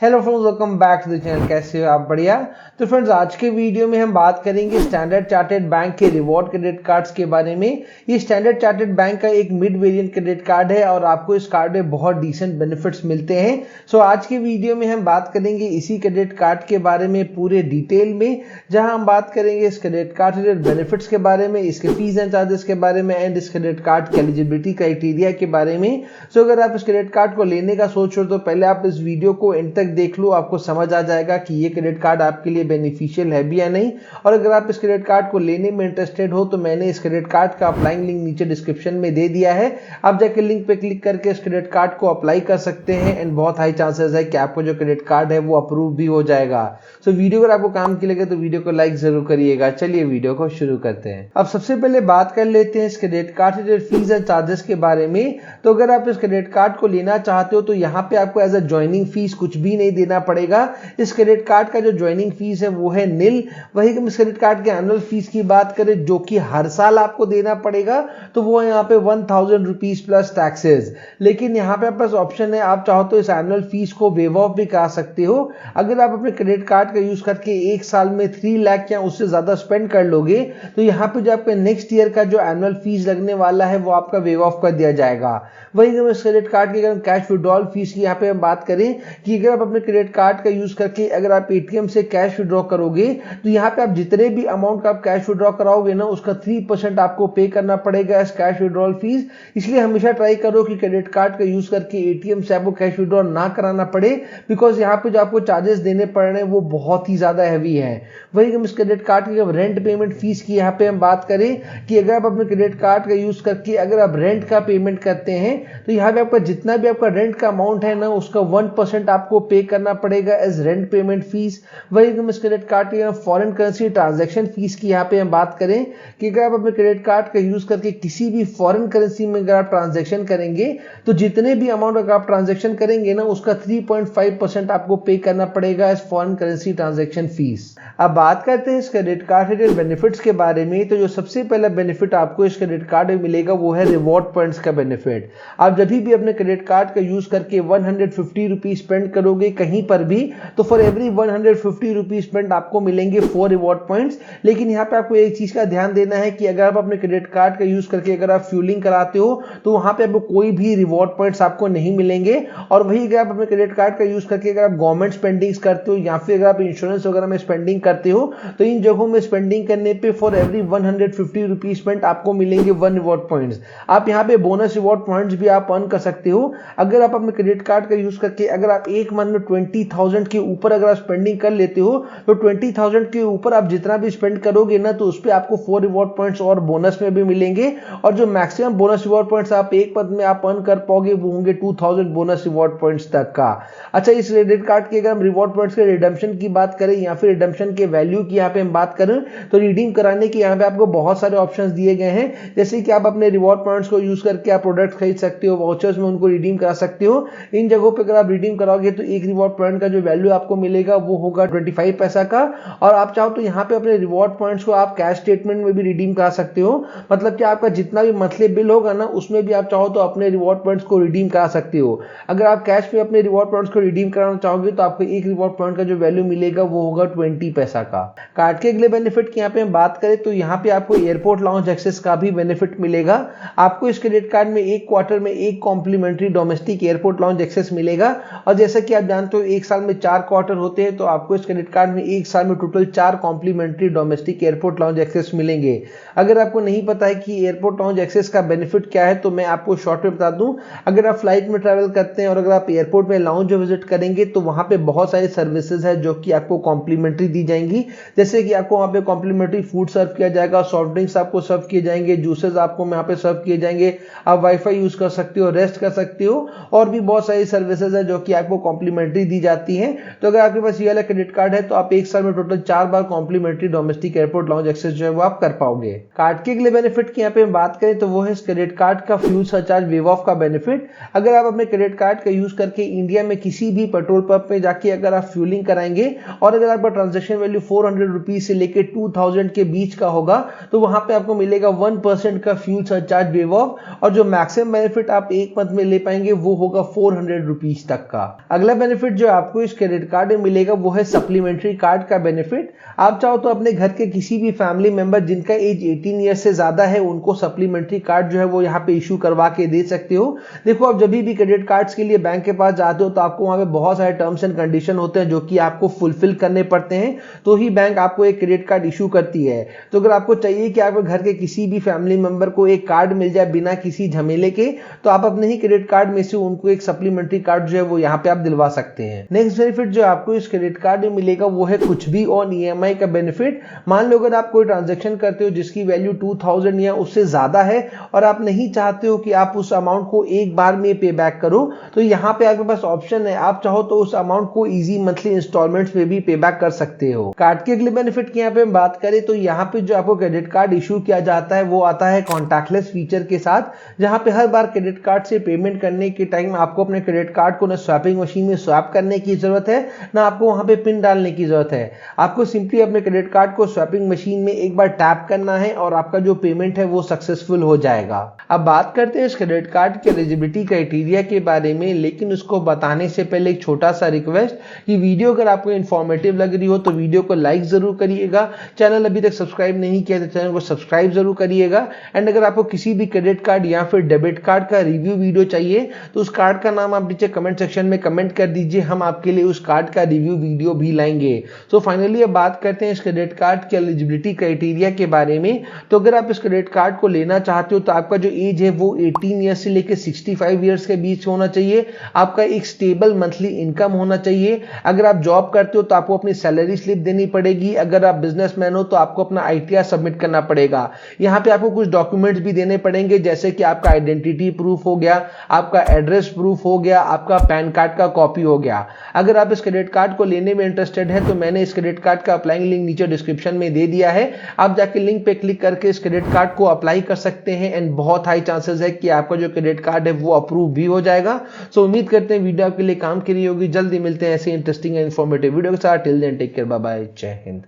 Hello friends, welcome back to the channel. कैसे हो आप? बढ़िया। तो फ्रेंड्स, आज के वीडियो में हम बात करेंगे स्टैंडर्ड चार्टर्ड बैंक के रिवॉर्ड क्रेडिट कार्ड्स के बारे में। ये स्टैंडर्ड चार्टर्ड बैंक का एक मिड वेरिएंट क्रेडिट कार्ड है और आपको इस कार्ड में बहुत डिसेंट बेनिफिट्स मिलते हैं। सो आज के वीडियो में हम बात करेंगे इसी क्रेडिट कार्ड के बारे में पूरे डिटेल में, जहां हम बात करेंगे इस क्रेडिट कार्ड से बेनिफिट्स के बारे में, इसके फीस एंड चार्जेस के बारे में एंड इस क्रेडिट कार्ड के एलिजिबिलिटी क्राइटेरिया के बारे में। सो अगर आप इस क्रेडिट कार्ड को लेने का सोच रहे हो तो पहले आप इस वीडियो को एंड तक देख लो, आपको समझ आ जाएगा कि ये क्रेडिट कार्ड आपके लिए बेनिफिशियल है भी या नहीं। और अगर आप इस क्रेडिट कार्ड को लेने में इंटरेस्टेड हो तो मैंने इस क्रेडिट कार्ड का अप्लाइंग लिंक नीचे डिस्क्रिप्शन में दे दिया है। आप जाके लिंक पे क्लिक करके इस क्रेडिट कार्ड को अप्लाई कर सकते हैं एंड बहुत हाई चांसेस है कि आपको जो क्रेडिट कार्ड है वो अप्रूव भी हो जाएगा। सो वीडियो अगर आपको काम की लगे तो वीडियो को लाइक जरूर करिएगा। चलिए वीडियो को शुरू करते हैं। अब सबसे पहले बात कर लेते हैं इस क्रेडिट कार्ड से फीस एंड चार्जेस के बारे में। तो अगर आप इस क्रेडिट कार्ड को लेना चाहते हो तो यहाँ पे आपको एज अ ज्वाइनिंग फीस कुछ भी नहीं देना पड़ेगा। इस क्रेडिट कार्ड का जो ज्वाइनिंग फीस है वो है निल। वही हम इस क्रेडिट कार्ड के एनुअल फीस की बात करें जो कि हर साल आपको देना पड़ेगा तो वो यहाँ पे 1000 रुपीज प्लस टैक्सेस। लेकिन यहाँ पे आपके पास ऑप्शन है, आप चाहो तो इस एनुअल फीस को वेव ऑफ भी करा सकते हो। अगर आप अपने क्रेडिट कार्ड का यूज करके एक साल में 3 लाख या उससे ज्यादा स्पेंड कर लोगे तो यहाँ पे जो आपके नेक्स्ट ईयर का जो एनुअल फीस लगने वाला है वो आपका वेव ऑफ कर दिया जाएगा। वही हम इस क्रेडिट कार्ड की अगर कैश विड्रॉल फीस की यहाँ पे हम बात करें कि अगर आप अपने क्रेडिट कार्ड का यूज करके अगर आप एटीएम से कैश विड्रॉ करोगे तो यहाँ पे आप जितने भी अमाउंट का आप कैश विड्रॉ कराओगे ना उसका 3% आपको पे करना पड़ेगा एज कैश विड्रॉल फीस। इसलिए हमेशा ट्राई करो कि क्रेडिट कार्ड का यूज करके एटीएम से आपको कैश विड्रॉ ना कराना पड़े, बिकॉज यहाँ पे जो आपको चार्जेस देने पड़ रहे हैं वो बहुत ही ज्यादा हैवी है। वही हम इस क्रेडिट कार्ड की रेंट पेमेंट फीस की यहाँ पे हम बात करें कि अगर आप अपने क्रेडिट कार्ड का यूज करके अगर आप रेंट का पेमेंट करते हैं तो यहाँ पे आपका जितना भी आपका रेंट का अमाउंट है ना उसका 1% आपको पे करना पड़ेगा एज रेंट पेमेंट फीस। वही हम इस क्रेडिट कार्ड की फॉरेन करेंसी ट्रांजैक्शन फीस की यहाँ पे हम बात करें कि अगर आप अपने क्रेडिट कार्ड का यूज करके किसी भी फॉरेन करेंसी में अगर आप ट्रांजैक्शन करेंगे तो जितने भी अमाउंट अगर आप ट्रांजैक्शन करेंगे ना उसका 3.5% आपको पे करना पड़ेगा as foreign currency transaction fees. अब बात करते हैं इस क्रेडिट कार्ड के बेनिफिट्स के बारे में। तो जो सबसे पहला बेनिफिट आपको इस क्रेडिट कार्ड में मिलेगा वो है रिवॉर्ड पॉइंट्स का बेनिफिट। आप जब भी अपने क्रेडिट कार्ड का यूज करके 150 रुपीज स्पेंड करोगे कहीं पर भी तो फॉर एवरी 150 रुपीज स्पेंड आपको मिलेंगे 4 रिवॉर्ड पॉइंट्स। लेकिन यहाँ पे आपको एक चीज का ध्यान देना है कि अगर आप अपने क्रेडिट कार्ड का यूज करके अगर आप फ्यूलिंग कराते हो तो वहां पे आपको कोई भी रिवॉर्ड पॉइंट्स आपको नहीं मिलेंगे। और वही अगर आप अपने क्रेडिट कार्ड का यूज करके अगर आप गवर्नमेंट स्पेंडिंग्स करते हो या फिर अगर आप इंश्योरेंस वगैरह में स्पेंडिंग करते हो तो इन जगहों में स्पेंडिंग करने पे फॉर एवरी 150 रुपीज स्पेंड आपको मिलेंगे 1 रिवॉर्ड पॉइंट्स। आप यहाँ पे बोनस रिवॉर्ड पॉइंट्स भी आप अर्न कर सकते हो। अगर आप अपने क्रेडिट कार्ड का यूज करके अगर आप एक मंथ में 20,000 के ऊपर अगर आप स्पेंडिंग कर लेते हो तो 20,000 के ऊपर आप जितना भी स्पेंड करोगे ना तो उस पर आपको 4 रिवॉर्ड पॉइंट्स और बोनस में भी मिलेंगे। और जो मैक्सिमम बोनस रिवॉर्ड पॉइंट्स आप एक मंथ में आप अर्न कर पाओगे वो होंगे 2000 बोनस रिवॉर्ड पॉइंट्स तक का। अच्छा, इस क्रेडिट कार्ड के अगर हम रिवॉर्ड पॉइंट्स के रिडम्पशन की बात करें या फिर रिडम्पशन के वैल्यू की यहाँ पे हम बात करें तो रिडीम कराने के यहाँ पे आपको बहुत सारे ऑप्शंस दिए गए हैं। जैसे कि आप अपने रिवॉर्ड पॉइंट्स को यूज करके आप प्रोडक्ट खरीद सकते हो, वाउचर्स में उनको रिडीम करा सकते हो। इन जगहों पे अगर आप रिडीम कराओगे तो एक रिवॉर्ड पॉइंट का जो वैल्यू आपको मिलेगा वो होगा 25 पैसा का। और आप चाहो तो यहाँ पे अपने रिवॉर्ड पॉइंट्स को आप कैश स्टेटमेंट में भी रिडीम करा सकते हो। मतलब कि आपका जितना भी मंथली बिल होगा ना उसमें भी आप चाहो तो अपने रिवॉर्ड पॉइंट्स को रिडीम करा सकते हो। अगर आप कैश में अपने रिवॉर्ड पॉइंट्स को रिडीम कराना चाहोगे तो आपको एक रिवॉर्ड पॉइंट का जो वैल्यू मिलेगा वो होगा 20 पैसा का। कार्ड के अगले बेनिफिट की यहाँ पे हम बात करें तो यहाँ पे आपको एयरपोर्ट लाउंज एक्सेस का भी बेनिफिट मिलेगा। आपको इस क्रेडिट कार्ड में एक क्वार्टर में एक complimentary domestic airport lounge access मिलेगा। और जैसा कि आप जानते हो एक साल में 4 क्वार्टर होते हैं तो आपको इस क्रेडिट कार्ड में एक साल में total 4 complimentary domestic airport lounge access मिलेंगे। अगर आपको नहीं पता है कि एयरपोर्ट लाउंज एक्सेस का बेनिफिट क्या है तो मैं आपको शॉर्ट में बता दूं। अगर आप फ्लाइट में ट्रैवल करते हैं और अगर आप एयरपोर्ट में लाउंज विजिट करेंगे तो वहां पे बहुत सारी सर्विसेज है जो कि आपको कॉम्प्लीमेंट्री दी जाएंगी। जैसे कि आपको वहां पे कॉम्प्लीमेंट्री फूड सर्व किया जाएगा, सॉफ्ट ड्रिंक्स आपको सर्व किए जाएंगे, जूसेस आपको यहाँ पे सर्व किए जाएंगे, आप वाईफाई यूज कर सकते हो, रेस्ट कर सकते हो और भी बहुत सारी सर्विसेज है जो कि आपको कॉम्प्लीमेंट्री दी जाती हैं। तो अगर आपके पास ये वाला क्रेडिट कार्ड है तो आप एक साल में टोटल 4 बार complimentary domestic airport lounge access जो है वो आप कर पाओगे। कार्ड के अगले बेनिफिट की यहाँ पे बात करें तो वो है क्रेडिट कार्ड का फ्यूल सरचार्ज वेव ऑफ का बेनिफिट। अगर आप अपने क्रेडिट कार्ड का यूज करके इंडिया में किसी भी पेट्रोल पंप पे जाके अगर आप फ्यूलिंग कराएंगे और अगर आपका ट्रांजेक्शन वैल्यू 400 रुपीज से लेके 2000 के बीच का होगा तो वहां पे आपको मिलेगा 1% का फ्यूल सरचार्ज वेव ऑफ। और जो मैक्सिमम बेनिफिट आप एक मंथ में ले पाएंगे वो होगा 400 रुपीज तक का। अगला बेनिफिट जो आपको इस क्रेडिट कार्ड में मिलेगा वो है सप्लीमेंट्री कार्ड का बेनिफिट। आप चाहो तो अपने घर के किसी भी फैमिली मेंबर जिनका एज 18 ईयर से ज्यादा है उनको सप्लीमेंट्री कार्ड जो है वो यहाँ पे इशू करवा के दे सकते हो। देखो, आप जब भी क्रेडिट कार्ड्स के लिए बैंक के पास जाते हो तो आपको वहां पे बहुत सारे टर्म्स एंड कंडीशन होते हैं जो कि आपको फुलफिल करने पड़ते हैं, तो ही बैंक आपको एक क्रेडिट कार्ड इशू करती है। तो अगर आपको चाहिए कि आपके घर के किसी भी फैमिली मेंबर को एक कार्ड मिल जाए बिना किसी झमेले के, तो आप अपने ही क्रेडिट कार्ड में से उनको एक सप्लीमेंट्री कार्ड जो है वो यहाँ पे आप दिलवा सकते हैं। नेक्स्ट बेनिफिट जो आपको इस क्रेडिट कार्ड में मिलेगा वो है कुछ भी ऑन ईएमआई का बेनिफिट। मान लो अगर आप कोई ट्रांजैक्शन करते हो जिसकी वैल्यू 2000 या उससे ज्यादा है और आप नहीं चाहते हो कि आप उस अमाउंट को एक बार में पे बैक करो, तो यहाँ पे आपके पास ऑप्शन है, आप चाहो तो उस अमाउंट को इजी मंथली इंस्टॉलमेंट्स में भी पे बैक कर सकते हो। कार्ड के अगले बेनिफिट की यहाँ पे हम बात करें तो यहाँ पे जो आपको क्रेडिट कार्ड इशू किया जाता है वो आता है कॉन्टैक्टलेस फीचर के साथ, जहां पे हर बार क्रेडिट कार्ड से पेमेंट करने के टाइम आपको अपने क्रेडिट कार्ड को ना स्वैपिंग मशीन में स्वैप करने की जरूरत है, ना आपको वहां पे पिन डालने की जरूरत है। आपको सिंपली अपने क्रेडिट कार्ड को स्वैपिंग मशीन में एक बार टैप करना है और आपका जो पेमेंट है वो सक्सेसफुल हो जाएगा। अब बात करते हैं इस क्रेडिट कार्ड के एलिजिबिलिटी क्राइटेरिया के बारे में, लेकिन उसको बताने से पहले एक छोटा सा रिक्वेस्ट कि वीडियो अगर आपको इन्फॉर्मेटिव लग रही हो तो वीडियो को लाइक जरूर करिएगा। चैनल अभी तक सब्सक्राइब नहीं किया तो चैनल को सब्सक्राइब जरूर करिएगा। एंड अगर आपको किसी भी क्रेडिट कार्ड या फिर डेबिट कार्ड का रिव्यू वीडियो चाहिए तो उस कार्ड का नाम आप नीचे कमेंट सेक्शन में कमेंट कर दीजिए, हम आपके लिए उस कार्ड का रिव्यू वीडियो भी लाएंगे। सो फाइनली अब बात करते हैं इस क्रेडिट कार्ड के एलिजिबिलिटी क्राइटेरिया के बारे में। तो अगर आप इस क्रेडिट कार्ड को लेना चाहते हो तो आपका जो एज है वो 18 ईयर से लेकर 65 ईयर्स के बीच होना चाहिए। आपका एक स्टेबल मंथली इनकम होना चाहिए। अगर आप जॉब करते हो तो आपको अपनी सैलरी स्लिप देनी पड़ेगी। अगर आप बिजनेसमैन हो तो आपको अपना आईटीआर सबमिट करना पड़ेगा। यहाँ पे आपको कुछ डॉक्यूमेंट्स भी देने पड़ेंगे, जैसे कि आपका आइडेंटिटी प्रूफ हो गया, आपका एड्रेस प्रूफ हो गया, आपका पैन कार्ड का कॉपी हो गया। अगर आप इस क्रेडिट कार्ड को लेने में इंटरेस्टेड है तो मैंने इस क्रेडिट कार्ड का अप्लाइंग लिंक नीचे डिस्क्रिप्शन में दे दिया है, आप जाके लिंक पे क्लिक करके इस क्रेडिट कार्ड को अप्लाई कर सकते हैं। एंड बहुत हाई चांसेस है कि आपका जो क्रेडिट कार्ड है वो अप्रूव भी हो जाएगा। सो उम्मीद करते हैं वीडियो आपके लिए काम की रही होगी। जल्दी मिलते हैं ऐसे इंटरेस्टिंग एंड इन्फॉर्मेटिव वीडियो के साथ। Till then take care, bye bye, Jai Hind.